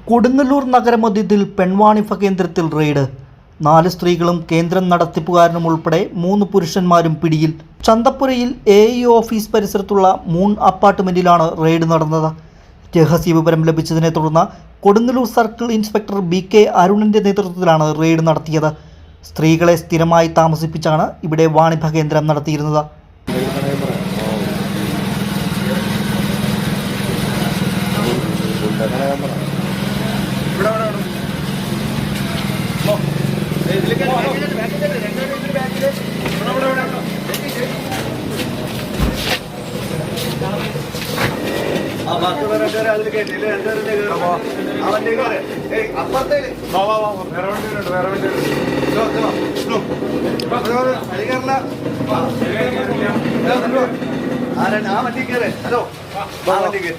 കൊടുങ്ങല്ലൂർ നഗരമധ്യത്തിൽ പെൺവാണിഭ കേന്ദ്രത്തിൽ റെയ്ഡ്. 4 സ്ത്രീകളും കേന്ദ്രം നടത്തിപ്പുകാരനും ഉൾപ്പെടെ 3 പുരുഷന്മാരും പിടിയിൽ. ചന്തപ്പുരയിൽ AE ഓഫീസ് പരിസരത്തുള്ള മൂൺ അപ്പാർട്ട്മെന്റിലാണ് റെയ്ഡ് നടന്നത്. രഹസ്യവിവരം ലഭിച്ചതിനെ തുടർന്ന് കൊടുങ്ങല്ലൂർ സർക്കിൾ ഇൻസ്പെക്ടർ BK അരുണിന്റെ നേതൃത്വത്തിലാണ് റെയ്ഡ് നടത്തിയത്. സ്ത്രീകളെ സ്ഥിരമായി താമസിപ്പിച്ചാണ് ഇവിടെ വാണിഭ കേന്ദ്രം നടത്തിയിരുന്നത്. ആ വണ്ടി കയറേ. ഹലോ, ആ വണ്ടി കയറി.